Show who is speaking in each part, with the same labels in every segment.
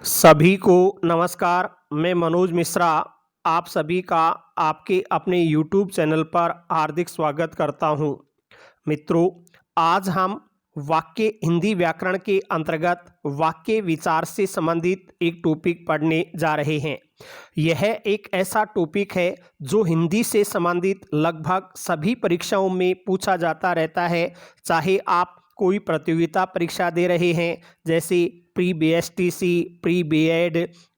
Speaker 1: सभी को नमस्कार। मैं मनोज मिश्रा आप सभी का आपके अपने YouTube चैनल पर हार्दिक स्वागत करता हूं। मित्रों, आज हम वाक्य हिंदी व्याकरण के अंतर्गत वाक्य विचार से संबंधित एक टॉपिक पढ़ने जा रहे हैं। यह एक ऐसा टॉपिक है जो हिंदी से संबंधित लगभग सभी परीक्षाओं में पूछा जाता रहता है। चाहे आप कोई प्रतियोगिता परीक्षा दे रहे हैं, जैसे pre BSTC, pre BEd,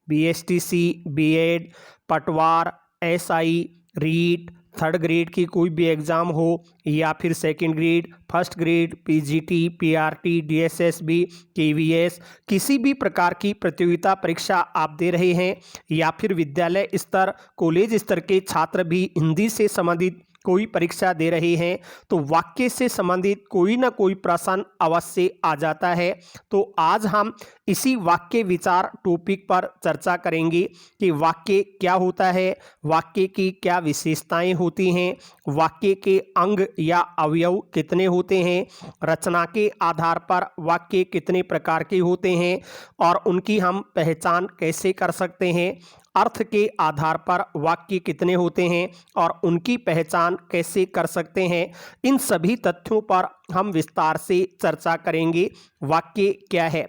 Speaker 1: BSTC, BEd, Patwar, SI, REET, third grade की कोई भी एग्ज़ाम हो, या फिर second grade, first grade, PGT, PRT, DSSB, KVS, किसी भी प्रकार की प्रतियोगिता परीक्षा आप दे रहे हैं, या फिर विद्यालय स्तर, कॉलेज स्तर के छात्र भी हिंदी से संबंधित कोई परीक्षा दे रहे हैं, तो वाक्य से संबंधित कोई ना कोई प्रश्न अवश्य आ जाता है। तो आज हम इसी वाक्य विचार टॉपिक पर चर्चा करेंगे कि वाक्य क्या होता है, वाक्य की क्या विशेषताएं होती हैं, वाक्य के अंग या अवयव कितने होते हैं, रचना के आधार पर वाक्य कितने प्रकार के होते हैं और उनकी हम पहचान कैसे कर सकते हैं, अर्थ के आधार पर वाक्य कितने होते हैं और उनकी पहचान कैसे कर सकते हैं। इन सभी तथ्यों पर हम विस्तार से चर्चा करेंगे। वाक्य क्या है,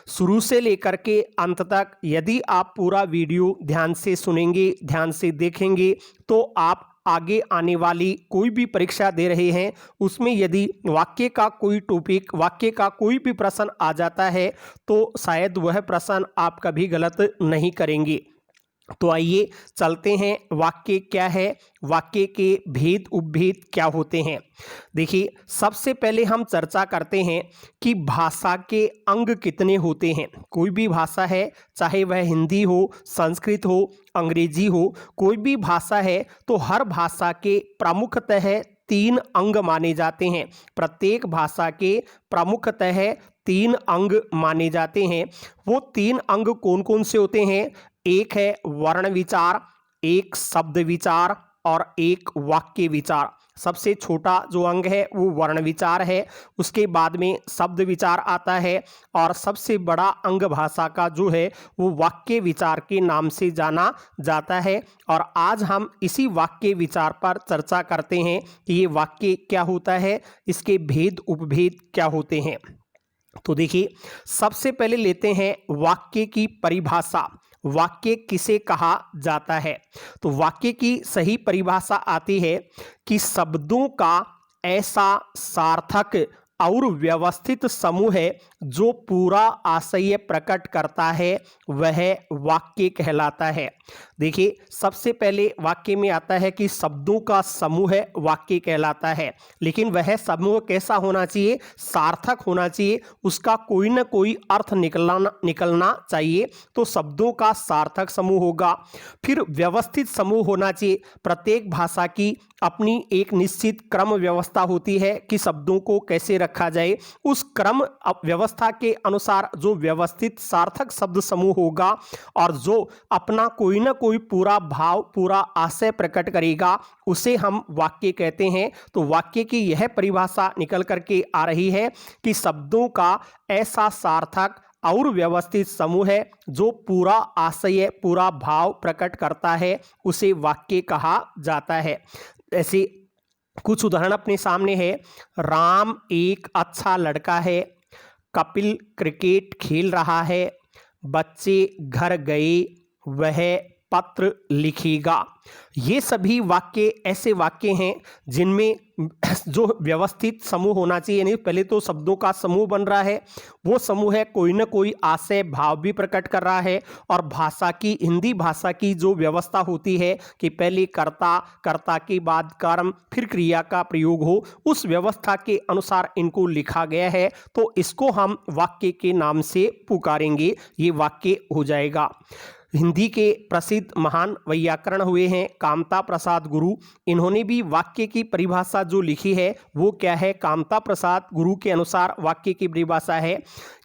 Speaker 1: शुरू से लेकर के अंत तक यदि आप पूरा वीडियो ध्यान से सुनेंगे, ध्यान से देखेंगे, तो आप आगे आने वाली कोई भी परीक्षा दे रहे हैं, उसमें यदि वाक्य का कोई टॉपिक, वाक्य का कोई भी प्रश्न आ जाता है, तो शायद वह प्रश्न आप कभी गलत नहीं करेंगे। तो आइए चलते हैं, वाक्य क्या है, वाक्य के भेद उपभेद क्या होते हैं। देखिए, सबसे पहले हम चर्चा करते हैं कि भाषा के अंग कितने होते हैं। कोई भी भाषा है, चाहे वह हिंदी हो, संस्कृत हो, अंग्रेजी हो, कोई भी भाषा है, तो हर भाषा के प्रमुखतः 3 अंग माने जाते हैं। प्रत्येक भाषा के प्रमुखतः 3 अंग माने जाते हैं। वो 3 अंग कौन कौन से होते हैं? एक है वर्ण विचार, एक शब्द विचार और एक वाक्य विचार। सबसे छोटा जो अंग है वो वर्ण विचार है, उसके बाद में शब्द विचार आता है, और सबसे बड़ा अंग भाषा का जो है वो वाक्य विचार के नाम से जाना जाता है। और आज हम इसी वाक्य विचार पर चर्चा करते हैं कि ये वाक्य क्या होता है, इसके भेद उपभेद क्या होते हैं। तो देखिए, सबसे पहले लेते हैं वाक्य की परिभाषा। वाक्य किसे कहा जाता है? तो वाक्य की सही परिभाषा आती है कि शब्दों का ऐसा सार्थक और व्यवस्थित समूह है जो पूरा आशय प्रकट करता है, वह वाक्य कहलाता है। देखिए, सबसे पहले वाक्य में आता है कि शब्दों का समूह वाक्य कहलाता है, लेकिन वह समूह कैसा होना चाहिए? सार्थक होना चाहिए, उसका कोई ना कोई अर्थ निकलना चाहिए, तो शब्दों का सार्थक समूह होगा। फिर व्यवस्थित समूह होना चाहिए। प्रत्येक भाषा की अपनी एक निश्चित क्रम व्यवस्था होती है कि शब्दों को कैसे रखा जाए। उस क्रम व्यवस्था के अनुसार जो व्यवस्थित सार्थक शब्द समूह होगा और जो अपना कोई ना कोई पूरा भाव, पूरा आशय प्रकट करेगा, उसे हम वाक्य कहते हैं। तो वाक्य की यह परिभाषा निकल करके आ रही है कि शब्दों का ऐसा सार्थक और व्यवस्थित समूह है जो पूरा आशय, पूरा भाव प्रकट करता है, उसे वाक्य कहा जाता है। ऐसे कुछ उदाहरण अपने सामने है। राम एक अच्छा लड़का है, कपिल क्रिकेट खेल रहा है, बच्चे घर गए, वह पत्र लिखेगा। ये सभी वाक्य ऐसे वाक्य हैं जिनमें जो व्यवस्थित समूह होना चाहिए, यानी पहले तो शब्दों का समूह बन रहा है, वो समूह है कोई ना कोई आशय भाव भी प्रकट कर रहा है, और भाषा की, हिंदी भाषा की जो व्यवस्था होती है कि पहले कर्ता, कर्ता के बाद कर्म, फिर क्रिया का प्रयोग हो, उस व्यवस्था के अनुसार इनको लिखा गया है, तो इसको हम वाक्य के नाम से पुकारेंगे, ये वाक्य हो जाएगा। हिंदी के प्रसिद्ध महान वैयाकरण हुए हैं कामता प्रसाद गुरु। इन्होंने भी वाक्य की परिभाषा जो लिखी है वो क्या है? कामता प्रसाद गुरु के अनुसार वाक्य की परिभाषा है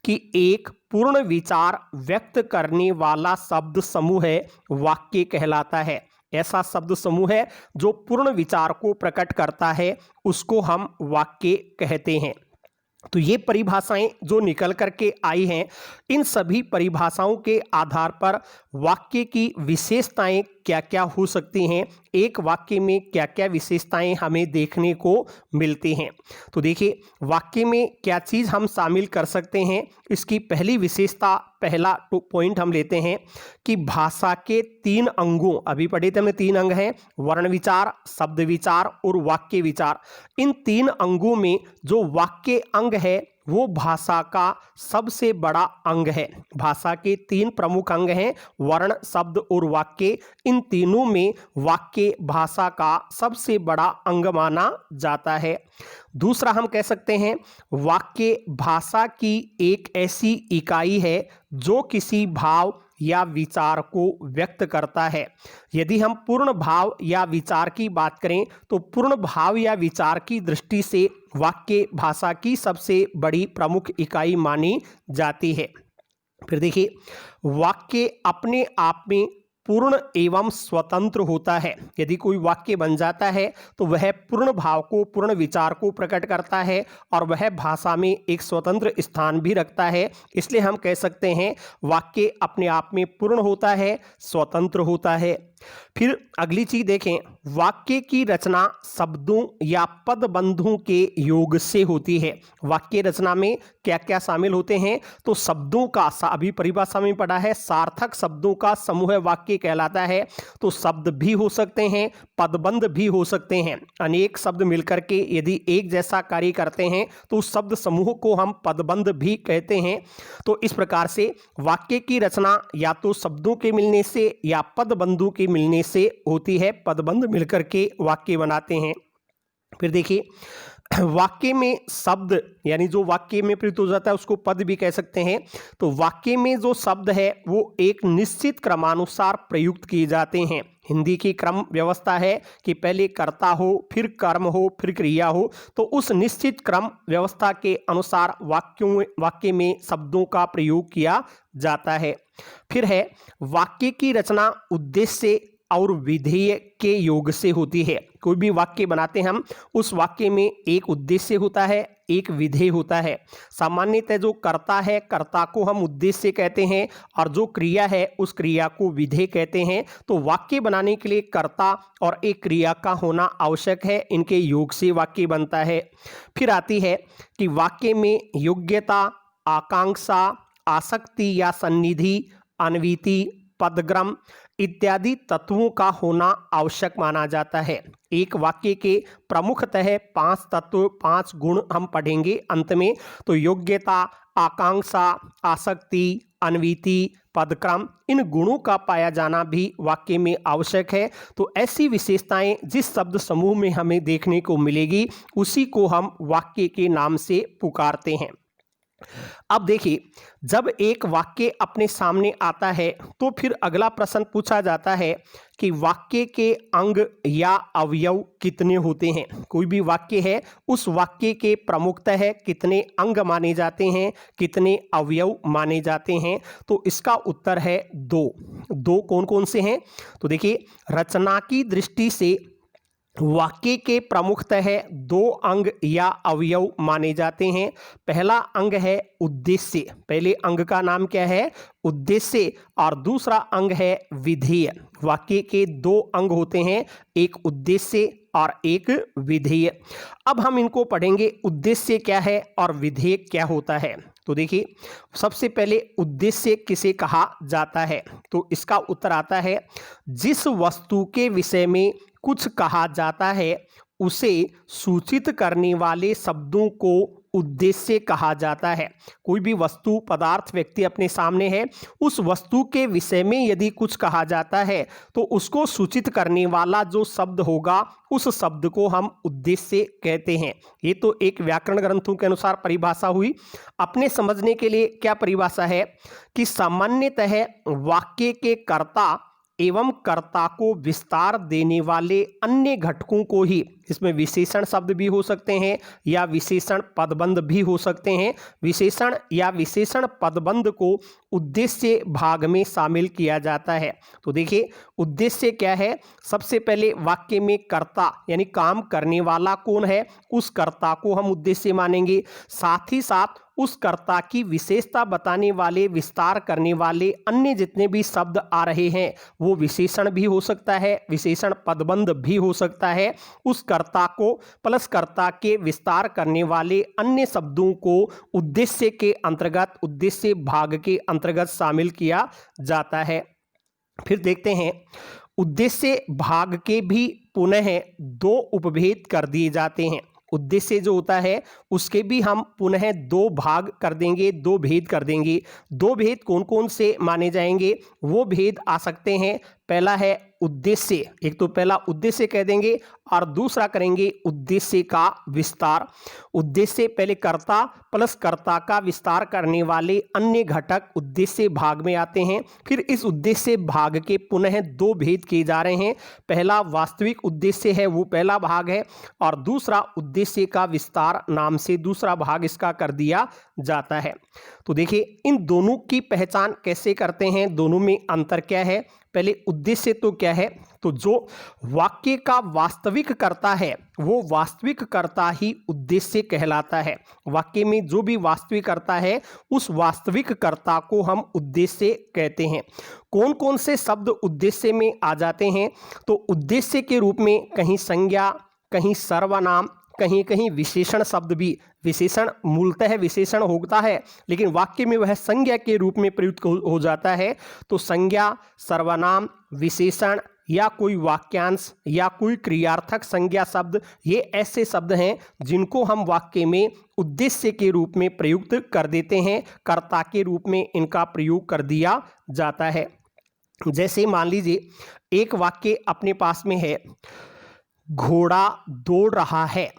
Speaker 1: कि एक पूर्ण विचार व्यक्त करने वाला शब्द समूह है, वाक्य कहलाता है। ऐसा शब्द समूह है जो पूर्ण विचार को प्रकट करता है, उसको हम वाक्य कहते हैं। तो ये परिभाषाएं जो निकल करके आई हैं, इन सभी परिभाषाओं के आधार पर वाक्य की विशेषताएं क्या क्या हो सकती हैं, एक वाक्य में क्या क्या विशेषताएं हमें देखने को मिलती हैं। तो देखिए, वाक्य में क्या चीज़ हम शामिल कर सकते हैं। इसकी पहली विशेषता, पहला पॉइंट हम लेते हैं कि भाषा के 3 अंगों, अभी पढ़े थे हमने 3 अंग हैं, वर्ण विचार, शब्द विचार और वाक्य विचार। इन 3 अंगों में जो वाक्य अंग है वो भाषा का सबसे बड़ा अंग है। भाषा के 3 प्रमुख अंग हैं, वर्ण, शब्द और वाक्य। इन तीनों में वाक्य भाषा का सबसे बड़ा अंग माना जाता है। दूसरा हम कह सकते हैं, वाक्य भाषा की एक ऐसी इकाई है जो किसी भाव या विचार को व्यक्त करता है। यदि हम पूर्ण भाव या विचार की बात करें तो पूर्ण भाव या विचार की दृष्टि से वाक्य भाषा की सबसे बड़ी प्रमुख इकाई मानी जाती है। फिर देखिए, वाक्य अपने आप में पूर्ण एवं स्वतंत्र होता है। यदि कोई वाक्य बन जाता है तो वह पूर्ण भाव को, पूर्ण विचार को प्रकट करता है और वह भाषा में एक स्वतंत्र स्थान भी रखता है। इसलिए हम कह सकते हैं वाक्य अपने आप में पूर्ण होता है, स्वतंत्र होता है। फिर अगली चीज देखें, वाक्य की रचना शब्दों या पदबंधों के योग से होती है। वाक्य रचना में क्या क्या शामिल होते हैं, तो शब्दों का, अभी परिभाषा में पढ़ा है, सार्थक शब्दों का समूह वाक्य कहलाता है। तो शब्द भी हो सकते हैं, पदबंध भी हो सकते हैं। अनेक शब्द मिलकर के यदि एक जैसा कार्य करते हैं तो उस शब्द समूह को हम पदबंध भी कहते हैं। तो इस प्रकार से वाक्य की रचना या तो शब्दों के मिलने से या पदबंधों के मिलने से होती है। पदबंध मिलकर के वाक्य बनाते हैं। फिर देखिए, वाक्य में शब्द, यानी जो वाक्य में प्रयुक्त हो जाता है उसको पद भी कह सकते हैं। तो वाक्य में जो शब्द है वो एक निश्चित क्रमानुसार प्रयुक्त किए जाते हैं। हिंदी की क्रम व्यवस्था है कि पहले कर्ता हो, फिर कर्म हो, फिर क्रिया हो। तो उस निश्चित क्रम व्यवस्था के अनुसार वाक्य में शब्दों का प्रयोग किया जाता है। फिर है, वाक्य की रचना उद्देश्य और विधेय के योग से होती है। कोई भी वाक्य बनाते हम, उस वाक्य में एक उद्देश्य होता है, एक विधेय होता है। सामान्यतः जो कर्ता है, कर्ता को हम उद्देश्य कहते हैं और जो क्रिया है उस क्रिया को विधेय कहते हैं। तो वाक्य बनाने के लिए कर्ता और एक क्रिया का होना आवश्यक है, इनके योग से वाक्य बनता है। फिर आती है कि वाक्य में योग्यता, आकांक्षा, आसक्ति या सन्निधि, अन्विति, पदग्रम इत्यादि तत्वों का होना आवश्यक माना जाता है। एक वाक्य के प्रमुखतः 5 तत्व, 5 गुण हम पढ़ेंगे अंत में। तो योग्यता, आकांक्षा, आसक्ति, अन्विति, पदक्रम, इन गुणों का पाया जाना भी वाक्य में आवश्यक है। तो ऐसी विशेषताएं जिस शब्द समूह में हमें देखने को मिलेगी उसी को हम वाक्य के नाम से पुकारते हैं। अब देखिए, जब एक वाक्य अपने सामने आता है तो फिर अगला प्रश्न पूछा जाता है कि वाक्य के अंग या अवयव कितने होते हैं। कोई भी वाक्य है, उस वाक्य के प्रमुखतः कितने अंग माने जाते हैं, कितने अवयव माने जाते हैं। तो इसका उत्तर है 2। 2 कौन कौन से हैं, तो देखिए, रचना की दृष्टि से वाक्य के प्रमुखतः 2 अंग या अवयव माने जाते हैं। पहला अंग है उद्देश्य, पहले अंग का नाम क्या है, उद्देश्य, और दूसरा अंग है विधेय। वाक्य के 2 अंग होते हैं, एक उद्देश्य और एक विधेय। अब हम इनको पढ़ेंगे, उद्देश्य क्या है और विधेय क्या होता है। तो देखिए, सबसे पहले उद्देश्य किसे कहा जाता है, तो इसका उत्तर आता है, जिस वस्तु के विषय में कुछ कहा जाता है उसे सूचित करने वाले शब्दों को उद्देश्य कहा जाता है। कोई भी वस्तु, पदार्थ, व्यक्ति अपने सामने है, उस वस्तु के विषय में यदि कुछ कहा जाता है तो उसको सूचित करने वाला जो शब्द होगा उस शब्द को हम उद्देश्य कहते हैं। ये तो एक व्याकरण ग्रंथों के अनुसार परिभाषा हुई। अपने समझने के लिए क्या परिभाषा है कि सामान्यतः वाक्य के कर्ता एवं कर्ता को विस्तार देने वाले अन्य घटकों को ही इसमें विशेषण शब्द भी हो सकते हैं या विशेषण पदबंध भी हो सकते हैं। विशेषण या विशेषण पदबंध को उद्देश्य भाग में शामिल किया जाता है। तो देखिए उद्देश्य क्या है, सबसे पहले वाक्य में कर्ता यानी काम करने वाला कौन है, उस कर्ता को हम उद्देश्य मानेंगे। साथ ही साथ उस कर्ता की विशेषता बताने वाले, विस्तार करने वाले अन्य जितने भी शब्द आ रहे हैं वो विशेषण भी हो सकता है, विशेषण पदबंध भी हो सकता है। उस कर्ता को प्लस कर्ता के विस्तार करने वाले अन्य शब्दों को उद्देश्य के अंतर्गत, उद्देश्य भाग के अंतर्गत शामिल किया जाता है। फिर देखते हैं उद्देश्य भाग के भी पुनः दो उपभेद कर दिए जाते हैं। उद्देश्य जो होता है उसके भी हम पुनः दो भाग कर देंगे, दो भेद कर देंगे। दो भेद कौन कौन से माने जाएंगे, वो भेद आ सकते हैं। पहला है उद्देश्य, एक तो पहला उद्देश्य कह देंगे और दूसरा करेंगे उद्देश्य का विस्तार। उद्देश्य पहले कर्ता प्लस कर्ता का विस्तार करने वाले अन्य घटक उद्देश्य भाग में आते हैं। फिर इस उद्देश्य भाग के पुनः दो भेद किए जा रहे हैं। पहला वास्तविक उद्देश्य है, वो पहला भाग है, और दूसरा उद्देश्य का विस्तार नाम से दूसरा भाग इसका कर दिया जाता है। तो देखिए इन दोनों की पहचान कैसे करते हैं, दोनों में अंतर क्या है। पहले उद्देश्य तो क्या है, तो जो वाक्य का वास्तविक कर्ता है वो वास्तविक कर्ता ही उद्देश्य कहलाता है। वाक्य में जो भी वास्तविक कर्ता है उस वास्तविक कर्ता को हम उद्देश्य कहते हैं। कौन कौन से शब्द उद्देश्य में आ जाते हैं, तो उद्देश्य के रूप में कहीं संज्ञा, कहीं सर्वनाम, कहीं कहीं विशेषण शब्द भी। विशेषण मूलतः विशेषण होता है लेकिन वाक्य में वह संज्ञा के रूप में प्रयुक्त हो जाता है। तो संज्ञा, सर्वनाम, विशेषण या कोई वाक्यांश या कोई क्रियार्थक संज्ञा शब्द, ये ऐसे शब्द हैं जिनको हम वाक्य में उद्देश्य के रूप में प्रयुक्त कर देते हैं, कर्ता के रूप में इनका प्रयोग कर दिया जाता है। जैसे मान लीजिए एक वाक्य अपने पास में है, घोड़ा दौड़ रहा है।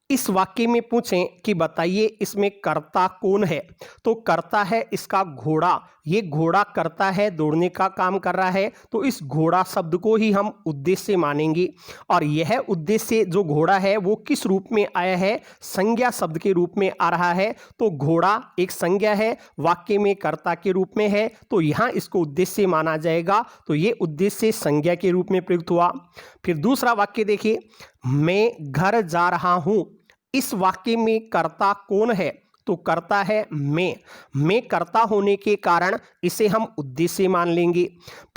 Speaker 1: इस वाक्य में पूछें कि बताइए इसमें कर्ता कौन है, तो कर्ता है इसका घोड़ा। ये घोड़ा करता है, दौड़ने का काम कर रहा है, तो इस घोड़ा शब्द को ही हम उद्देश्य मानेंगे। और यह उद्देश्य जो घोड़ा है वो किस रूप में आया है, संज्ञा शब्द के रूप में आ रहा है। तो घोड़ा एक संज्ञा है, वाक्य में कर्ता के रूप में है, तो यहाँ इसको उद्देश्य माना जाएगा। तो ये उद्देश्य संज्ञा के रूप में प्रयुक्त हुआ। फिर दूसरा वाक्य देखिए, मैं घर जा रहा हूँ। इस वाक्य में कर्ता कौन है, तो कर्ता है मैं कर्ता होने के कारण इसे हम उद्देश्य मान लेंगे।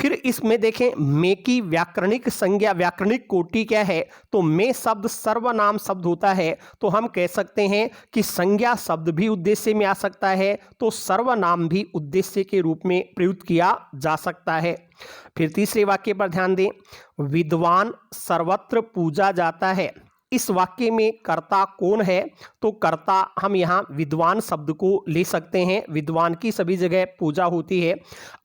Speaker 1: फिर इसमें देखें मैं की व्याकरणिक संज्ञा, व्याकरणिक कोटि क्या है, तो मैं शब्द सर्वनाम शब्द होता है, तो हम कह सकते हैं कि संज्ञा शब्द भी उद्देश्य में आ सकता है, तो सर्वनाम भी उद्देश्य के रूप में प्रयुक्त किया जा सकता है। फिर तीसरे वाक्य पर ध्यान दें, विद्वान सर्वत्र पूजा जाता है। इस वाक्य में कर्ता कौन है, तो कर्ता हम यहाँ विद्वान शब्द को ले सकते हैं। विद्वान की सभी जगह पूजा होती है।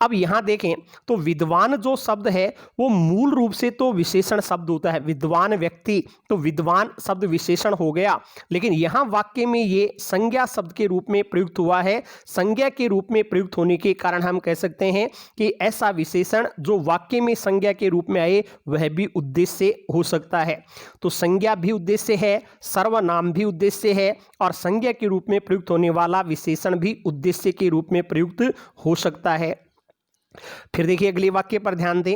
Speaker 1: अब यहाँ देखें तो विद्वान जो शब्द है वो मूल रूप से तो विशेषण शब्द होता है। विद्वान व्यक्ति, तो विद्वान शब्द विशेषण हो गया, लेकिन यहाँ वाक्य में ये संज्ञा शब्द के रूप में प्रयुक्त हुआ है। संज्ञा के रूप में प्रयुक्त होने के कारण हम कह सकते हैं कि ऐसा विशेषण जो वाक्य में संज्ञा के रूप में आए वह भी उद्देश्य हो सकता है। तो संज्ञा भी उद्देश्य है, सर्वनाम भी उद्देश्य है, और संज्ञा के रूप में प्रयुक्त होने वाला विशेषण भी उद्देश्य के रूप में प्रयुक्त हो सकता है। फिर देखिए अगले वाक्य पर ध्यान दें,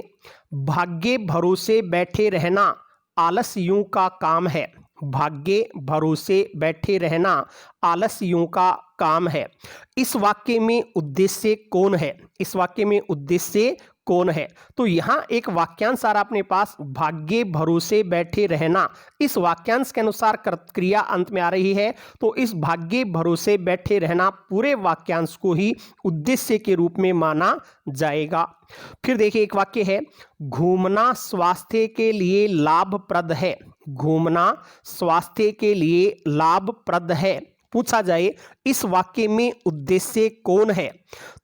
Speaker 1: भाग्य भरोसे बैठे रहना आलस्यों का काम है। भाग्य भरोसे बैठे रहना आलस्यों का काम है। इस वाक्य में उद्देश्य कौन है, इस वाक्य में उद्देश्य कौन है, तो यहाँ एक वाक्यांश आ रहा अपने पास, भाग्य भरोसे बैठे रहना। इस वाक्यांश के अनुसार क्रिया अंत में आ रही है, तो इस भाग्य भरोसे बैठे रहना पूरे वाक्यांश को ही उद्देश्य के रूप में माना जाएगा। फिर देखिए एक वाक्य है, घूमना स्वास्थ्य के लिए लाभप्रद है। घूमना स्वास्थ्य के लिए लाभप्रद है। पूछा जाए इस वाक्य में उद्देश्य कौन है,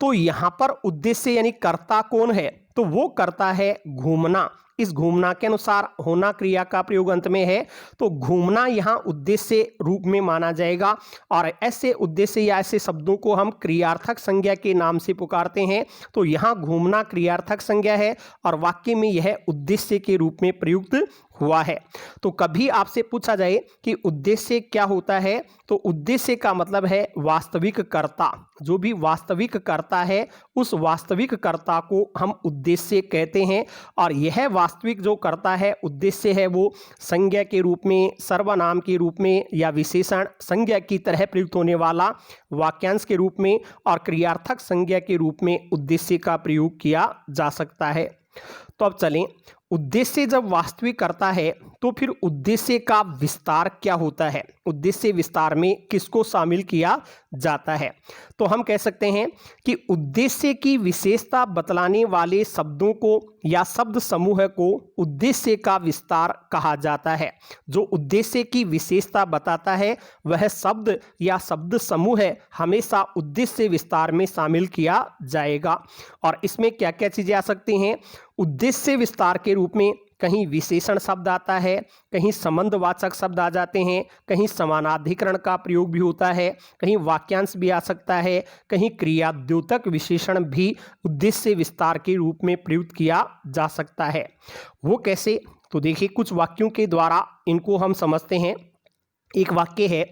Speaker 1: तो यहां पर उद्देश्य यानी कर्ता कौन है, तो वो कर्ता है घूमना। इस घूमना के अनुसार होना क्रिया का प्रयोग अंत में है, तो घूमना यहाँ उद्देश्य रूप में माना जाएगा। और ऐसे उद्देश्य या ऐसे शब्दों को हम क्रियार्थक संज्ञा के नाम से पुकारते हैं। तो यहाँ घूमना क्रियार्थक संज्ञा है और वाक्य में यह उद्देश्य के रूप में प्रयुक्त हुआ है। तो कभी आपसे पूछा जाए कि उद्देश्य क्या होता है, तो उद्देश्य का मतलब है वास्तविक कर्ता। जो भी वास्तविक कर्ता है उस वास्तविक कर्ता को हम उद्देश्य कहते हैं। और यह वास्तविक जो कर्ता है उद्देश्य है वो संज्ञा के रूप में, सर्वनाम के रूप में या विशेषण संज्ञा की तरह प्रयुक्त होने वाला वाक्यांश के रूप में और क्रियार्थक संज्ञा के रूप में उद्देश्य का प्रयोग किया जा सकता है। तो अब चलें, उद्देश्य जब वास्तविक करता है तो फिर उद्देश्य का विस्तार क्या होता है, उद्देश्य विस्तार में किसको शामिल किया जाता है। तो हम कह सकते हैं कि उद्देश्य की विशेषता बतलाने वाले शब्दों को या शब्द समूह को उद्देश्य का विस्तार कहा जाता है। जो उद्देश्य की विशेषता बताता है वह शब्द या शब्द समूह हमेशा उद्देश्य विस्तार में शामिल किया जाएगा। और इसमें क्या क्या चीज़ें आ सकती हैं, उद्देश्य विस्तार के रूप में कहीं विशेषण शब्द आता है, कहीं संबंधवाचक शब्द आ जाते हैं, कहीं समानाधिकरण का प्रयोग भी होता है, कहीं वाक्यांश भी आ सकता है, कहीं क्रियाद्योतक विशेषण भी उद्देश्य विस्तार के रूप में प्रयुक्त किया जा सकता है। वो कैसे, तो देखिए कुछ वाक्यों के द्वारा इनको हम समझते हैं। एक वाक्य है,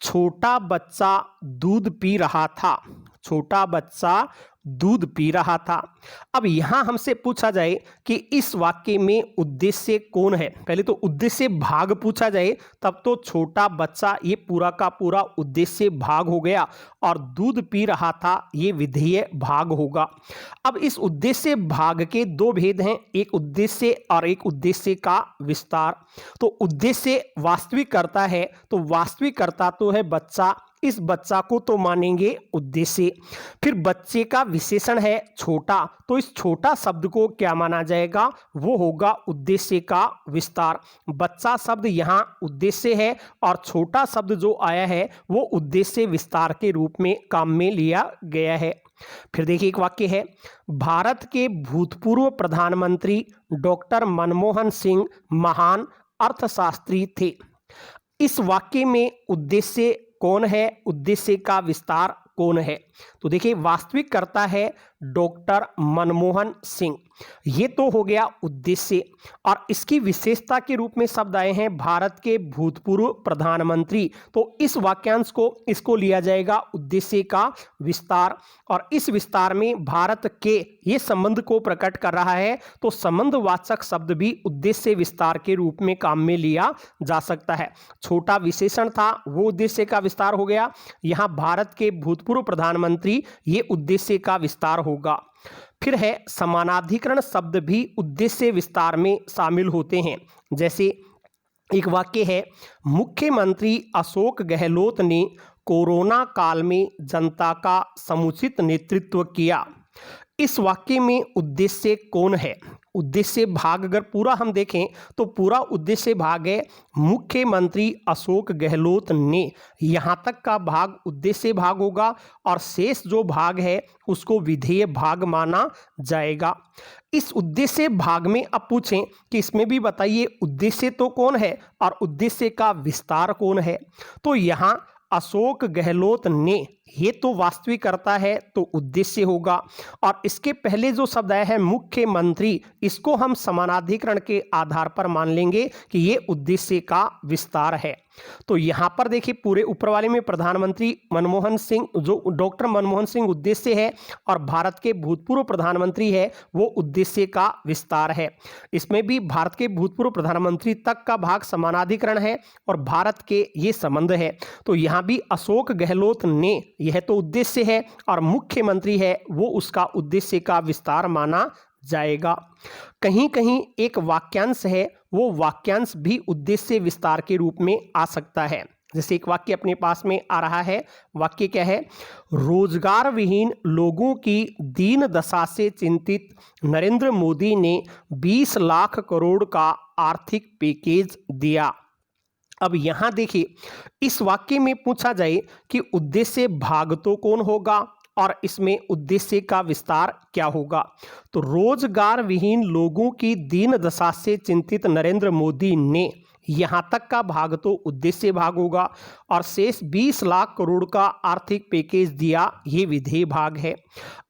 Speaker 1: छोटा बच्चा दूध पी रहा था। छोटा बच्चा दूध पी रहा था। अब यहाँ हमसे पूछा जाए कि इस वाक्य में उद्देश्य कौन है। पहले तो उद्देश्य भाग पूछा जाए तब तो छोटा बच्चा ये पूरा का पूरा उद्देश्य भाग हो गया और दूध पी रहा था ये विधेय भाग होगा। अब इस उद्देश्य भाग के दो भेद हैं, एक उद्देश्य और एक उद्देश्य का विस्तार। तो उद्देश्य वास्तविक करता है तो वास्तविक करता तो है बच्चा, इस बच्चा को तो मानेंगे उद्देश्य। फिर बच्चे का विशेषण है छोटा, तो इस छोटा शब्द को क्या माना जाएगा, वो होगा उद्देश्य का विस्तार। बच्चा शब्द यहाँ उद्देश्य है और छोटा शब्द जो आया है वो उद्देश्य विस्तार के रूप में काम में लिया गया है। फिर देखिए एक वाक्य है, भारत के भूतपूर्व प्रधानमंत्री डॉक्टर मनमोहन सिंह महान अर्थशास्त्री थे। इस वाक्य में उद्देश्य कौन है, उद्देश्य का विस्तार कौन है। तो देखिए वास्तविक कर्ता है डॉक्टर मनमोहन सिंह, ये तो हो गया उद्देश्य। और इसकी विशेषता के रूप में शब्द आए हैं भारत के भूतपूर्व प्रधानमंत्री, तो इस वाक्यांश को इसको लिया जाएगा उद्देश्य का विस्तार। और इस विस्तार में भारत के ये संबंध को प्रकट कर रहा है, तो संबंधवाचक शब्द भी उद्देश्य विस्तार के रूप में काम में लिया जा सकता है। छोटा विशेषण था वो उद्देश्य का विस्तार हो गया, यहाँ भारत के भूतपूर्व प्रधानमंत्री ये उद्देश्य का विस्तार होगा। फिर है समानाधिकरण शब्द भी उद्देश्य विस्तार में शामिल होते हैं। जैसे एक वाक्य है, मुख्यमंत्री अशोक गहलोत ने कोरोना काल में जनता का समुचित नेतृत्व किया। इस वाक्य में उद्देश्य कौन है, उद्देश्य भाग अगर पूरा हम देखें तो पूरा उद्देश्य भाग है मुख्यमंत्री अशोक गहलोत ने, यहाँ तक का भाग उद्देश्य भाग होगा और शेष जो भाग है उसको विधेय भाग माना जाएगा। इस उद्देश्य भाग में अब पूछें कि इसमें भी बताइए उद्देश्य तो कौन है और उद्देश्य का विस्तार कौन है। तो यहाँ अशोक गहलोत ने ये तो वास्तविक करता है तो उद्देश्य होगा, और इसके पहले जो शब्द आया है मुख्यमंत्री, इसको हम समानाधिकरण के आधार पर मान लेंगे कि ये उद्देश्य का विस्तार है। तो यहाँ पर देखिए पूरे ऊपर वाले में प्रधानमंत्री मनमोहन सिंह, जो डॉक्टर मनमोहन सिंह उद्देश्य है और भारत के भूतपूर्व प्रधानमंत्री है वो उद्देश्य का विस्तार है। इसमें भी भारत के भूतपूर्व प्रधानमंत्री तक का भाग समानाधिकरण है और भारत के ये संबंध है। तो यहाँ भी अशोक गहलोत ने यह तो उद्देश्य है और मुख्यमंत्री है वो उसका उद्देश्य का विस्तार माना जाएगा। कहीं कहीं एक वाक्यांश है वो वाक्यांश भी उद्देश्य विस्तार के रूप में आ सकता है। जैसे एक वाक्य अपने पास में आ रहा है, वाक्य क्या है, रोजगार विहीन लोगों की दीन दशा से चिंतित नरेंद्र मोदी ने 20 लाख करोड़ का आर्थिक पैकेज दिया। अब यहाँ देखिए इस वाक्य में पूछा जाए कि उद्देश्य भाग तो कौन होगा और इसमें उद्देश्य का विस्तार क्या होगा। तो रोजगार विहीन लोगों की दीन दशा से चिंतित नरेंद्र मोदी ने, यहाँ तक का भाग तो उद्देश्य भाग होगा और शेष 20 लाख करोड़ का आर्थिक पैकेज दिया, ये विधेय भाग है।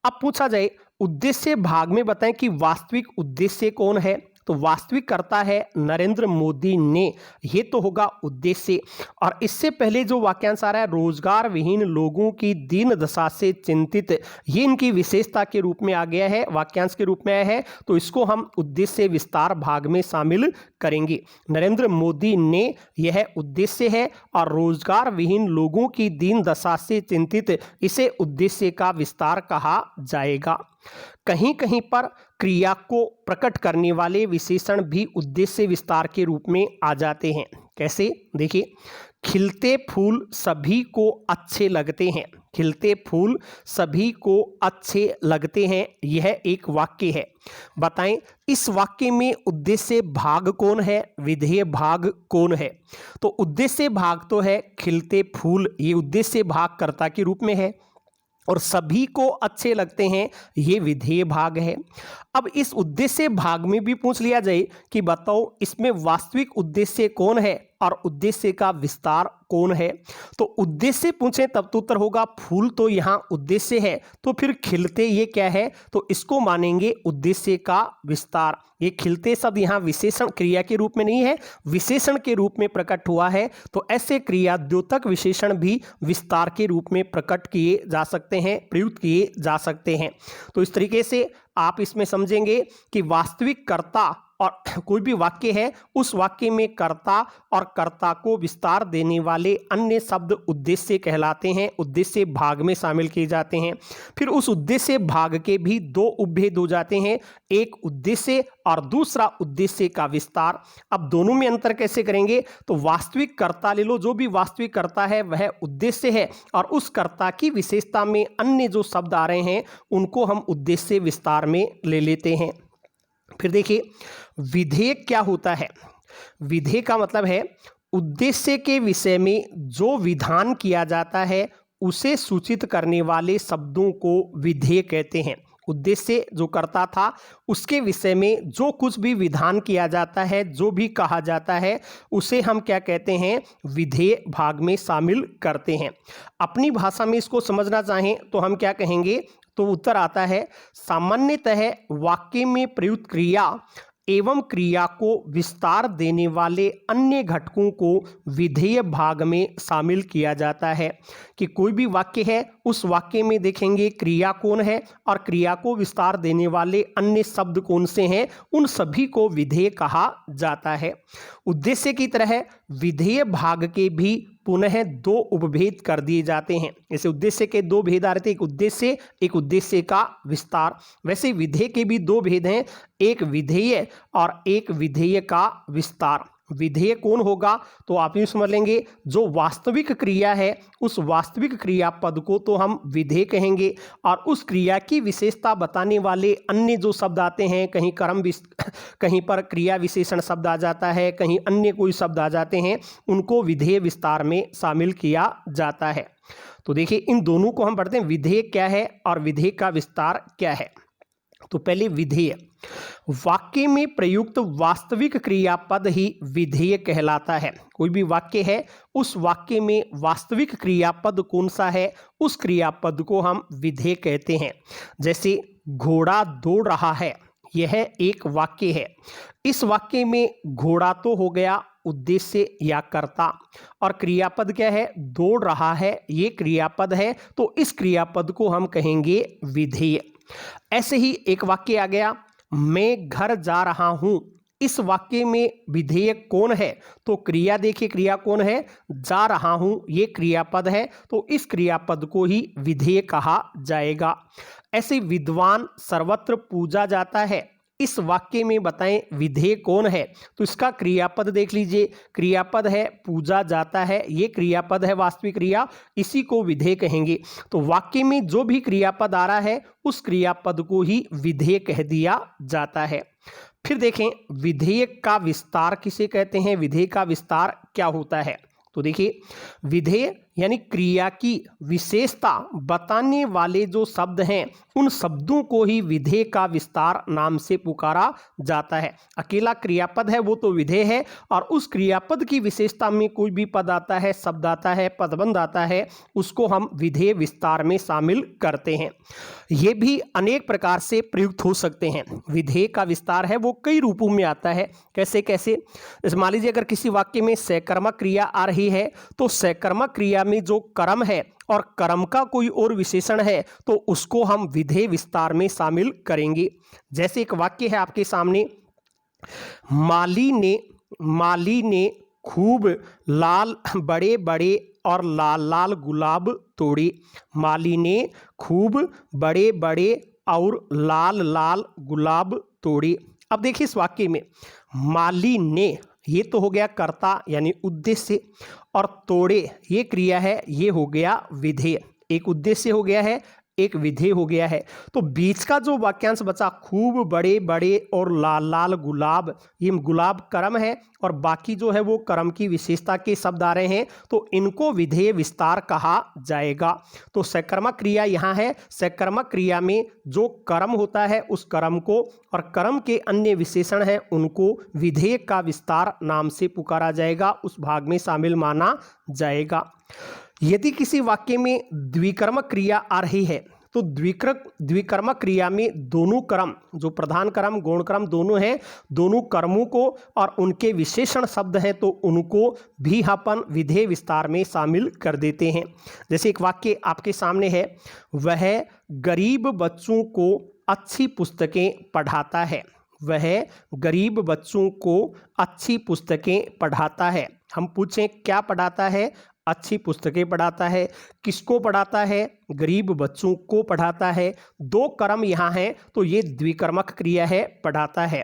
Speaker 1: अब पूछा जाए उद्देश्य भाग में बताएं कि वास्तविक उद्देश्य कौन है। तो वास्तविक कर्ता है नरेंद्र मोदी ने, ये तो होगा उद्देश्य। और इससे पहले जो वाक्यांश आ रहा है रोजगार विहीन लोगों की दीन दशा से चिंतित, ये इनकी विशेषता के रूप में आ गया है, वाक्यांश के रूप में आया है, तो इसको हम उद्देश्य विस्तार भाग में शामिल करेंगे। नरेंद्र मोदी ने यह उद्देश्य है और रोजगार विहीन लोगों की दीन दशा से चिंतित, इसे उद्देश्य का विस्तार कहा जाएगा। कहीं कहीं पर क्रिया को प्रकट करने वाले विशेषण भी उद्देश्य विस्तार के रूप में आ जाते हैं। कैसे? देखिए, खिलते फूल सभी को अच्छे लगते हैं, खिलते फूल सभी को अच्छे लगते हैं, यह एक वाक्य है। बताएं इस वाक्य में उद्देश्य भाग कौन है, विधेय भाग कौन है? तो उद्देश्य भाग तो है खिलते फूल, ये उद्देश्य भाग कर्ता के रूप में है, और सभी को अच्छे लगते हैं, ये विधेय भाग है। अब इस उद्देश्य भाग में भी पूछ लिया जाए कि बताओ इसमें वास्तविक उद्देश्य कौन है और उद्देश्य का विस्तार कौन है? तो उद्देश्य पूछें तब तो उत्तर होगा फूल, तो यहाँ उद्देश्य है, तो फिर खिलते ये क्या है? तो इसको मानेंगे उद्देश्य का विस्तार। ये खिलते शब्द यहाँ विशेषण क्रिया के रूप में नहीं है, विशेषण के रूप में प्रकट हुआ है, तो ऐसे क्रिया द्योतक विशेषण भी विस्तार के रूप में प्रकट किए जा सकते हैं, प्रयुक्त किए जा सकते हैं। तो इस तरीके से आप इसमें समझेंगे कि वास्तविक कर्ता और कोई भी वाक्य है, उस वाक्य में कर्ता और कर्ता को विस्तार देने वाले अन्य शब्द उद्देश्य कहलाते हैं, उद्देश्य भाग में शामिल किए जाते हैं। फिर उस उद्देश्य भाग के भी दो उपभेद हो जाते हैं, एक उद्देश्य और दूसरा उद्देश्य का विस्तार। अब दोनों में अंतर कैसे करेंगे? तो वास्तविक कर्ता ले लो, जो भी वास्तविक कर्ता है वह उद्देश्य है, और उस कर्ता की विशेषता में अन्य जो शब्द आ रहे हैं उनको हम उद्देश्य विस्तार में ले लेते हैं। फिर देखिए विधेय क्या होता है? विधेय का मतलब है उद्देश्य के विषय में जो विधान किया जाता है उसे सूचित करने वाले शब्दों को विधेय कहते हैं। उद्देश्य जो करता था उसके विषय में जो कुछ भी विधान किया जाता है, जो भी कहा जाता है, उसे हम क्या कहते हैं? विधेय भाग में शामिल करते हैं। अपनी भाषा में इसको समझना चाहें तो हम क्या कहेंगे? तो उत्तर आता है सामान्यतः वाक्य में प्रयुक्त क्रिया एवं क्रिया को विस्तार देने वाले अन्य घटकों को विधेय भाग में शामिल किया जाता है। कि कोई भी वाक्य है, उस वाक्य में देखेंगे क्रिया कौन है और क्रिया को विस्तार देने वाले अन्य शब्द कौन से हैं, उन सभी को विधेय कहा जाता है। उद्देश्य की तरह विधेय भाग के भी पुनः दो उपभेद कर दिए जाते हैं। जैसे उद्देश्य के दो भेद आ रहे थे, एक उद्देश्य का विस्तार, वैसे विधेय के भी दो भेद हैं, एक विधेय और एक विधेय का विस्तार। विधेय कौन होगा? तो आप यूँ समझ लेंगे जो वास्तविक क्रिया है, उस वास्तविक क्रिया पद को तो हम विधेय कहेंगे, और उस क्रिया की विशेषता बताने वाले अन्य जो शब्द आते हैं, कहीं कहीं पर क्रिया विशेषण शब्द आ जाता है, कहीं अन्य कोई शब्द आ जाते हैं, उनको विधेय विस्तार में शामिल किया जाता है। तो देखिए इन दोनों को हम पढ़ते हैं, विधेय क्या है और विधेय का विस्तार क्या है। तो पहले विधेय, वाक्य में प्रयुक्त वास्तविक क्रियापद ही विधेय कहलाता है। कोई भी वाक्य है, उस वाक्य में वास्तविक क्रियापद कौन सा है, उस क्रियापद को हम विधेय कहते हैं। जैसे घोड़ा दौड़ रहा है, यह एक वाक्य है। इस वाक्य में घोड़ा तो हो गया उद्देश्य या कर्ता, और क्रियापद क्या है? दौड़ रहा है, ये क्रियापद है, तो इस क्रियापद को हम कहेंगे विधेय। ऐसे ही एक वाक्य आ गया, मैं घर जा रहा हूं। इस वाक्य में विधेय कौन है? तो क्रिया देखिए, क्रिया कौन है? जा रहा हूं, ये क्रियापद है, तो इस क्रियापद को ही विधेय कहा जाएगा। ऐसे विद्वान सर्वत्र पूजा जाता है, इस वाक्य में बताएं विधेय कौन है? तो इसका क्रियापद देख लीजिए, क्रियापद है पूजा जाता है, ये क्रियापद है वास्तविक क्रिया, इसी को विधेय कहेंगे। तो वाक्य में जो भी क्रियापद आ रहा है उस क्रियापद को ही विधेय कह दिया जाता है। फिर देखें विधेय का विस्तार किसे कहते हैं, विधेय का विस्तार क्या होता है? तो देखिए विधेय यानी क्रिया की विशेषता बताने वाले जो शब्द हैं उन शब्दों को ही विधेय का विस्तार नाम से पुकारा जाता है। अकेला क्रियापद है वो तो विधेय है, और उस क्रियापद की विशेषता में कोई भी पद आता है, शब्द आता है, पदबंध आता है, उसको हम विधेय विस्तार में शामिल करते हैं। ये भी अनेक प्रकार से प्रयुक्त हो सकते हैं। विधेय का विस्तार है वो कई रूपों में आता है। कैसे कैसे? जैसे मान लीजिए अगर किसी वाक्य में सकर्मक क्रिया आ रही है तो सकर्मक क्रिया में जो कर्म है और कर्म का कोई और विशेषण है तो उसको हम विधेय विस्तार में शामिल करेंगे। जैसे एक वाक्य है आपके सामने, माली ने खूब लाल बड़े बड़े और लाल लाल गुलाब तोड़े। माली ने खूब बड़े बड़े और लाल लाल गुलाब तोड़े। अब देखिए इस वाक्य में माली ने, ये तो हो गया कर्ता यानी उद्देश्य, और तोड़े ये क्रिया है, ये हो गया विधेय। एक उद्देश्य हो गया है, एक विधेय हो गया है। तो बीच का जो वाक्यांश बचा, खूब बड़े बड़े और लाल लाल गुलाब, ये गुलाब कर्म है और बाकी जो है वो कर्म की विशेषता के शब्द आ रहे हैं, तो इनको विधेय विस्तार कहा जाएगा। तो सकर्मक क्रिया यहाँ है। सकर्मक क्रिया में जो कर्म होता है उस कर्म को और कर्म के अन्य विशेषण हैं उनको विधेय का विस्तार नाम से पुकारा जाएगा, उस भाग में शामिल माना जाएगा। यदि किसी वाक्य में द्विकर्मक क्रिया आ रही है तो द्विकर्मक क्रिया में दोनों कर्म, जो प्रधान कर्म गौण कर्म दोनों हैं, दोनों कर्मों को और उनके विशेषण शब्द हैं तो उनको भी अपन विधेय विस्तार में शामिल कर देते हैं। जैसे एक वाक्य आपके सामने है, वह गरीब बच्चों को अच्छी पुस्तकें पढ़ाता है। वह गरीब बच्चों को अच्छी पुस्तकें पढ़ाता है। हम पूछें क्या पढ़ाता है? अच्छी पुस्तकें पढ़ाता है। किसको पढ़ाता है? गरीब बच्चों को पढ़ाता है। दो कर्म यहाँ हैं तो ये द्विकर्मक क्रिया है, पढ़ाता है।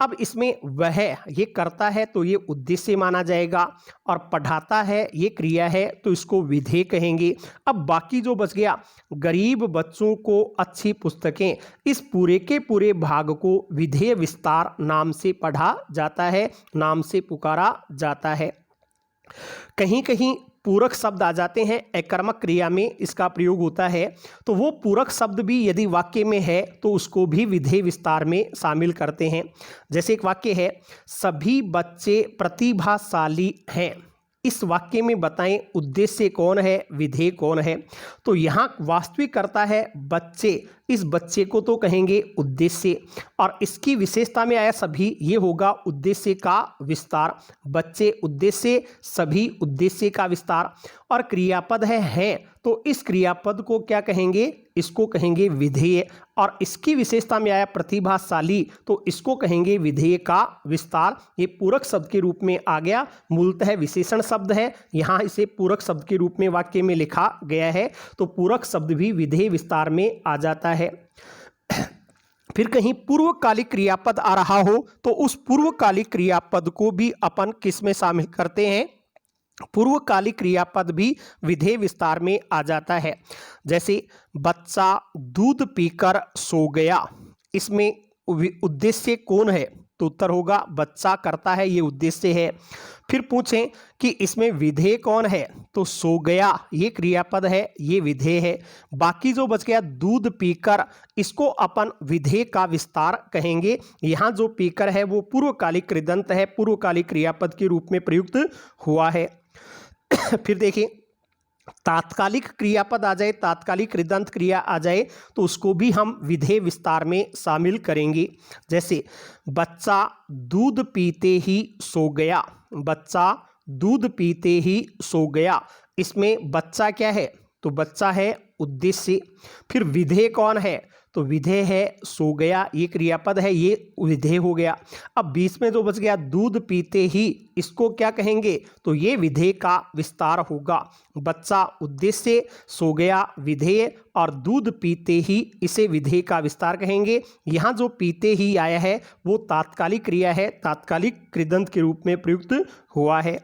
Speaker 1: अब इसमें वह ये करता है तो ये उद्देश्य माना जाएगा, और पढ़ाता है ये क्रिया है तो इसको विधेय कहेंगे। अब बाकी जो बच गया, गरीब बच्चों को अच्छी पुस्तकें, इस पूरे के पूरे भाग को विधेय विस्तार नाम से पढ़ा जाता है, नाम से पुकारा जाता है। कहीं कहीं पूरक शब्द आ जाते हैं, अकर्मक क्रिया में इसका प्रयोग होता है, तो वो पूरक शब्द भी यदि वाक्य में है तो उसको भी विधेय विस्तार में शामिल करते हैं। जैसे एक वाक्य है, सभी बच्चे प्रतिभाशाली हैं। इस वाक्य में बताएं उद्देश्य कौन है, विधेय कौन है? तो यहाँ वास्तविक करता है बच्चे, इस बच्चे को तो कहेंगे उद्देश्य, और इसकी विशेषता में आया सभी, ये होगा उद्देश्य का विस्तार। बच्चे उद्देश्य, सभी उद्देश्य का विस्तार। और क्रियापद है तो इस क्रियापद को क्या कहेंगे? इसको कहेंगे विधेय। और इसकी विशेषता में आया प्रतिभाशाली तो इसको कहेंगे विधेय का विस्तार। ये पूरक शब्द के रूप में आ गया, मूलतः विशेषण शब्द है, यहाँ इसे पूरक शब्द के रूप में वाक्य में लिखा गया है, तो पूरक शब्द भी विधेय विस्तार में आ जाता है। फिर कहीं पूर्वकालिक क्रियापद आ रहा हो तो उस पूर्वकालिक क्रियापद को भी अपन किस में शामिल करते हैं? पूर्वकालिक क्रियापद भी विधेय विस्तार में आ जाता है। जैसे बच्चा दूध पीकर सो गया, इसमें उद्देश्य कौन है? तो उत्तर होगा बच्चा करता है, ये उद्देश्य है। फिर पूछें कि इसमें विधेय कौन है? तो सो गया ये क्रियापद है, ये विधेय है। बाकी जो बच गया दूध पीकर, इसको अपन विधेय का विस्तार कहेंगे। यहाँ जो पीकर है वो पूर्वकालिक कृदंत है, पूर्वकालिक क्रियापद के रूप में प्रयुक्त हुआ है। फिर देखिए तात्कालिक क्रियापद आ जाए, तात्कालिक कृदंत क्रिया आ जाए तो उसको भी हम विधेय विस्तार में शामिल करेंगे। जैसे बच्चा दूध पीते ही सो गया। बच्चा दूध पीते ही सो गया, इसमें बच्चा क्या है? तो बच्चा है उद्देश्य। फिर विधेय कौन है? तो विधेय है सो गया, ये क्रियापद है, ये विधेय हो गया। अब बीच में जो बच गया दूध पीते ही, इसको क्या कहेंगे? तो ये विधेय का विस्तार होगा। बच्चा उद्देश्य, सो गया विधेय, और दूध पीते ही इसे विधेय का विस्तार कहेंगे। यहाँ जो पीते ही आया है वो तात्कालिक क्रिया है, तात्कालिक कृदंत के रूप में प्रयुक्त हुआ है।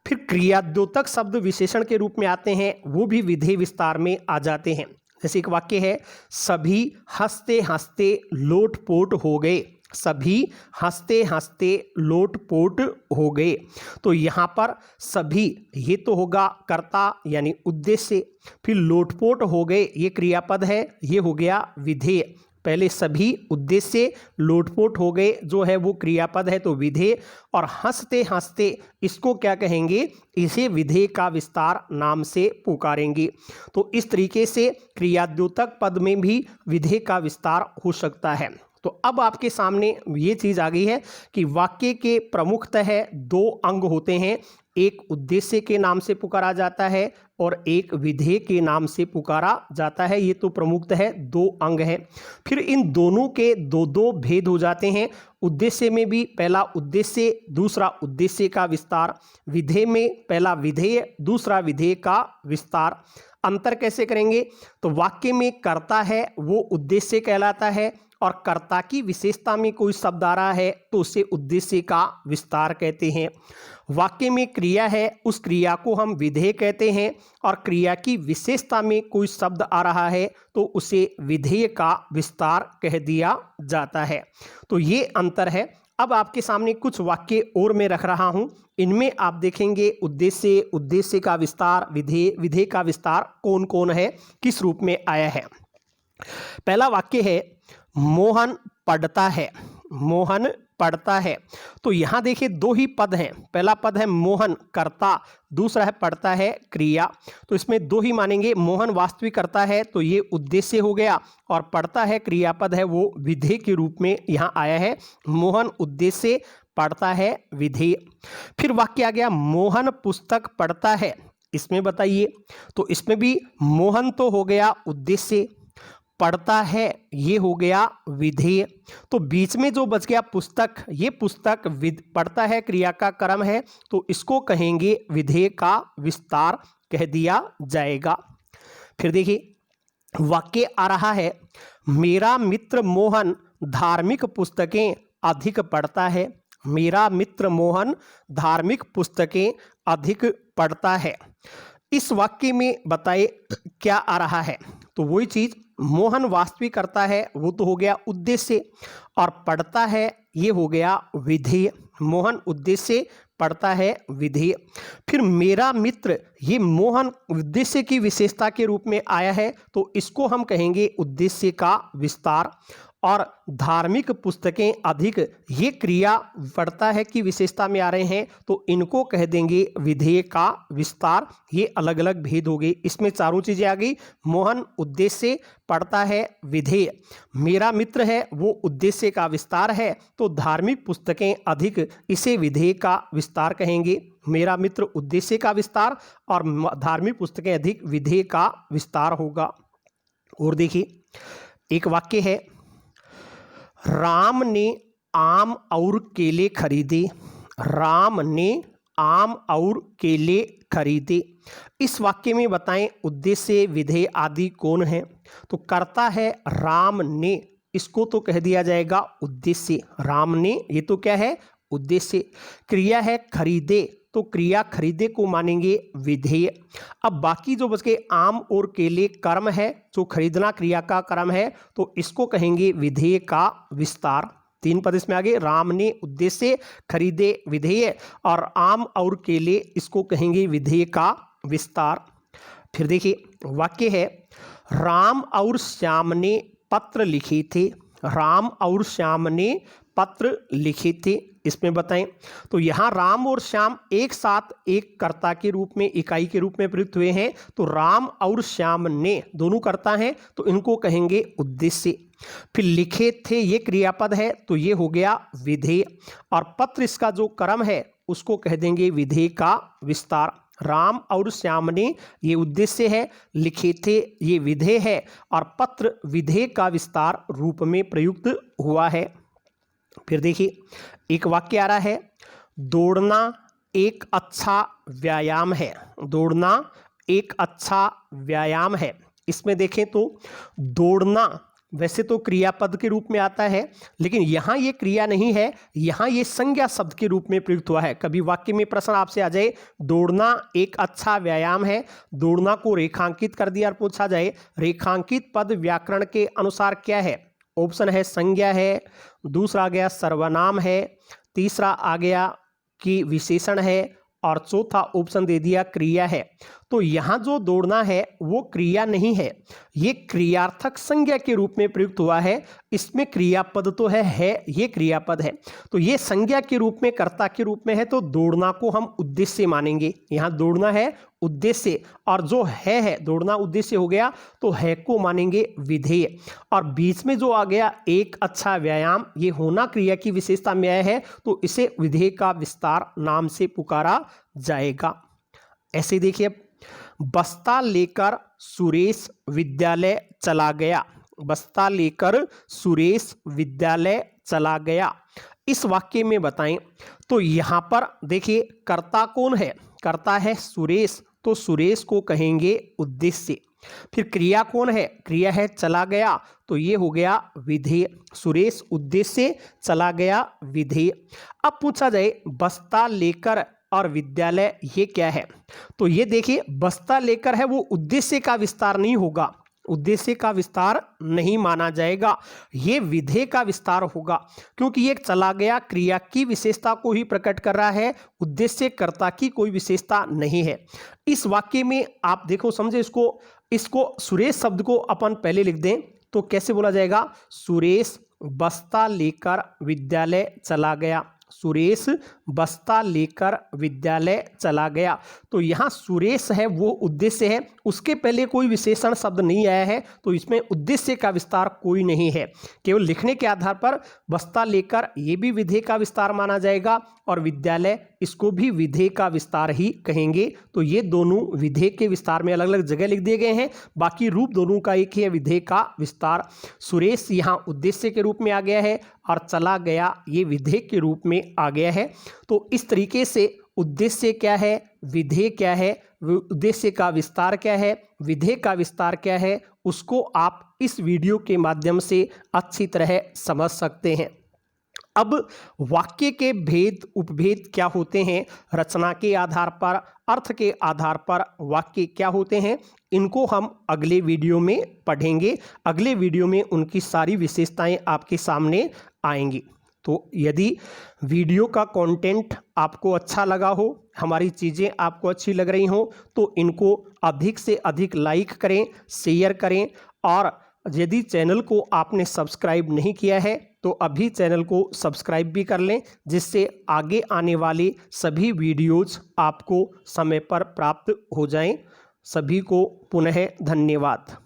Speaker 1: फिर क्रियाद्योतक शब्द विशेषण के रूप में आते हैं, वो भी विधेय विस्तार में आ जाते हैं। जैसे एक वाक्य है, सभी हंसते हंसते लोटपोट हो गए। सभी हंसते हंसते लोटपोट हो गए। तो यहाँ पर सभी ये तो होगा कर्ता यानी उद्देश्य, फिर लोटपोट हो गए ये क्रियापद है, ये हो गया विधेय। पहले सभी उद्देश्य, लोटपोट हो गए जो है वो क्रियापद है तो विधेय, और हंसते हंसते इसको क्या कहेंगे, इसे विधेय का विस्तार नाम से पुकारेंगे। तो इस तरीके से क्रियाद्योतक पद में भी विधेय का विस्तार हो सकता है। तो अब आपके सामने ये चीज़ आ गई है कि वाक्य के प्रमुखतः दो अंग होते हैं, एक उद्देश्य के नाम से पुकारा जाता है और एक विधेय के नाम से पुकारा जाता है। ये तो प्रमुखतः दो अंग हैं। फिर इन दोनों के दो दो भेद हो जाते हैं। उद्देश्य में भी पहला उद्देश्य, दूसरा उद्देश्य का विस्तार, विधेय में पहला विधेय, दूसरा विधेय का विस्तार। अंतर कैसे करेंगे, तो वाक्य में कर्ता है वो उद्देश्य कहलाता है, और कर्ता की विशेषता में कोई शब्द आ रहा है तो उसे उद्देश्य का विस्तार कहते हैं। वाक्य में क्रिया है उस क्रिया को हम विधेय कहते हैं, और क्रिया की विशेषता में कोई शब्द आ रहा है तो उसे विधेय का विस्तार कह दिया जाता है। तो ये अंतर है। अब आपके सामने कुछ वाक्य और मैं रख रहा हूं, इनमें आप देखेंगे उद्देश्य, उद्देश्य का विस्तार, विधेय, विधेय का विस्तार कौन कौन है, किस रूप में आया है। पहला वाक्य है मोहन पढ़ता है, मोहन पढ़ता है। तो यहां देखिए दो ही पद हैं, पहला पद है मोहन कर्ता, दूसरा है पढ़ता है क्रिया। तो इसमें दो ही मानेंगे, मोहन वास्तविक कर्ता है तो ये उद्देश्य हो गया, और पढ़ता है क्रियापद है वो विधेय के रूप में यहां आया है। मोहन उद्देश्य, पढ़ता है विधेय। फिर वाक्य आ गया मोहन पुस्तक पढ़ता है, इसमें बताइए, तो इसमें भी मोहन तो हो गया उद्देश्य, पढ़ता है ये हो गया विधेय। तो बीच में जो बच गया पुस्तक, ये पुस्तक पढ़ता है क्रिया का क्रम है तो इसको कहेंगे विधेय का विस्तार कह दिया जाएगा। फिर देखिए वाक्य आ रहा है मेरा मित्र मोहन धार्मिक पुस्तकें अधिक पढ़ता है, मेरा मित्र मोहन धार्मिक पुस्तकें अधिक पढ़ता है। इस वाक्य में बताए क्या आ रहा है, तो वही चीज, मोहन वास्तविक करता है वो तो हो गया उद्देश्य, और पढ़ता है ये हो गया विधेय। मोहन उद्देश्य, पढ़ता है विधेय। फिर मेरा मित्र, ये मोहन उद्देश्य की विशेषता के रूप में आया है तो इसको हम कहेंगे उद्देश्य का विस्तार, और धार्मिक पुस्तकें अधिक, ये क्रिया पढ़ता है कि विशेषता में आ रहे हैं तो इनको कह देंगे विधेय का विस्तार। ये अलग अलग भेद हो गए, इसमें चारों चीजें आ गई, मोहन उद्देश्य, पढ़ता है विधेय, मेरा मित्र है वो उद्देश्य का विस्तार है तो धार्मिक पुस्तकें अधिक, इसे विधेय का विस्तार कहेंगे। मेरा मित्र उद्देश्य का विस्तार और धार्मिक पुस्तकें अधिक विधेय का विस्तार होगा। और देखिए एक वाक्य है राम ने आम और केले खरीदे, राम ने आम और केले खरीदे। इस वाक्य में बताएं उद्देश्य, विधेय आदि कौन है, तो कर्ता है राम ने, इसको तो कह दिया जाएगा उद्देश्य, राम ने ये तो क्या है उद्देश्य। क्रिया है खरीदे तो क्रिया खरीदे को मानेंगे विधेय। अब बाकी जो बच गए आम और केले कर्म है, जो खरीदना क्रिया का कर्म है तो इसको कहेंगे विधेय का विस्तार। तीन पद इसमें आगे, राम ने उद्देश्य, खरीदे विधेय, और आम और केले इसको कहेंगे विधेय का विस्तार। फिर देखिए वाक्य है राम और श्याम ने पत्र लिखे थे, राम और श्याम ने पत्र लिखे थे, इसमें बताएं, तो यहाँ राम और श्याम एक साथ एक कर्ता के रूप में, इकाई के रूप में प्रयुक्त हुए हैं, तो राम और श्याम ने दोनों कर्ता हैं तो इनको कहेंगे उद्देश्य। फिर लिखे थे ये क्रियापद है तो ये हो गया विधेय, और पत्र इसका जो कर्म है उसको कह देंगे विधेय का विस्तार। राम और श्याम ने ये उद्देश्य है, लिखे थे ये विधेय है, और पत्र विधेय का विस्तार रूप में प्रयुक्त हुआ है। फिर देखिए एक वाक्य आ रहा है दौड़ना एक अच्छा व्यायाम है, दौड़ना एक अच्छा व्यायाम है। इसमें देखें तो दौड़ना वैसे तो क्रियापद के रूप में आता है, लेकिन यहाँ ये क्रिया नहीं है, यहाँ ये संज्ञा शब्द के रूप में प्रयुक्त हुआ है। कभी वाक्य में प्रश्न आपसे आ जाए दौड़ना एक अच्छा व्यायाम है, दौड़ना को रेखांकित कर दिया और पूछा जाए रेखांकित पद व्याकरण के अनुसार क्या है, ऑप्शन है संज्ञा है, दूसरा आ गया सर्वनाम है, तीसरा आ गया कि विशेषण है और चौथा ऑप्शन दे दिया क्रिया है। तो यहाँ जो दौड़ना है वो क्रिया नहीं है, ये क्रियार्थक संज्ञा के रूप में प्रयुक्त हुआ है। इसमें क्रियापद तो है ये क्रियापद है, तो ये संज्ञा के रूप में कर्ता के रूप में है, तो दौड़ना को हम उद्देश्य मानेंगे। यहाँ दौड़ना है उद्देश्य और जो है दौड़ना उद्देश्य हो गया, तो है को मानेंगे विधेय। और बीच में जो आ गया एक अच्छा व्यायाम, ये होना क्रिया की विशेषता में आया है, तो इसे विधेय का विस्तार नाम से पुकारा जाएगा। ऐसे देखिए, बस्ता लेकर सुरेश विद्यालय चला गया। बस्ता लेकर सुरेश विद्यालय चला गया, इस वाक्य में बताएं। तो यहाँ पर देखिए कर्ता कौन है, कर्ता है सुरेश, तो सुरेश को कहेंगे उद्देश्य। फिर क्रिया कौन है, क्रिया है चला गया, तो ये हो गया विधेय। सुरेश उद्देश्य, चला गया विधेय। अब पूछा जाए बस्ता लेकर और विद्यालय ये क्या है, तो ये देखिए बस्ता लेकर है वो उद्देश्य का विस्तार नहीं होगा, उद्देश्य का विस्तार नहीं माना जाएगा, ये विधेय का विस्तार होगा, क्योंकि ये चला गया क्रिया की विशेषता को ही प्रकट कर रहा है, उद्देश्य कर्ता की कोई विशेषता नहीं है। इस वाक्य में आप देखो समझे, इसको सुरेश शब्द को अपन पहले लिख दें तो कैसे बोला जाएगा, सुरेश बस्ता लेकर विद्यालय चला गया। सुरेश बस्ता लेकर विद्यालय चला गया, तो यहाँ सुरेश है वो उद्देश्य है, उसके पहले कोई विशेषण शब्द नहीं आया है, तो इसमें उद्देश्य का विस्तार कोई नहीं है। केवल लिखने के आधार पर बस्ता लेकर ये भी विधेय का विस्तार माना जाएगा और विद्यालय इसको भी विधेय का विस्तार ही कहेंगे। तो ये दोनों विधेय के विस्तार में अलग अलग जगह लिख दिए गए हैं, बाकी रूप दोनों का एक ही है, विधेय का विस्तार। सुरेश यहाँ उद्देश्य के रूप में आ गया है और चला गया ये विधेय के रूप में आ गया है। तो इस तरीके से उद्देश्य क्या है, विधेय क्या है, उद्देश्य का विस्तार क्या है, विधेय का विस्तार क्या है, उसको आप इस वीडियो के माध्यम से अच्छी तरह समझ सकते हैं। अब वाक्य के भेद उपभेद क्या होते हैं, रचना के आधार पर, अर्थ के आधार पर वाक्य क्या होते हैं, इनको हम अगले वीडियो में पढ़ेंगे। अगले वीडियो में उनकी सारी विशेषताएं आपके सामने आएंगी। तो यदि वीडियो का कंटेंट आपको अच्छा लगा हो, हमारी चीज़ें आपको अच्छी लग रही हो, तो इनको अधिक से अधिक लाइक करें, शेयर करें, और यदि चैनल को आपने सब्सक्राइब नहीं किया है तो अभी चैनल को सब्सक्राइब भी कर लें, जिससे आगे आने वाले सभी वीडियोज़ आपको समय पर प्राप्त हो जाएं। सभी को पुनः धन्यवाद।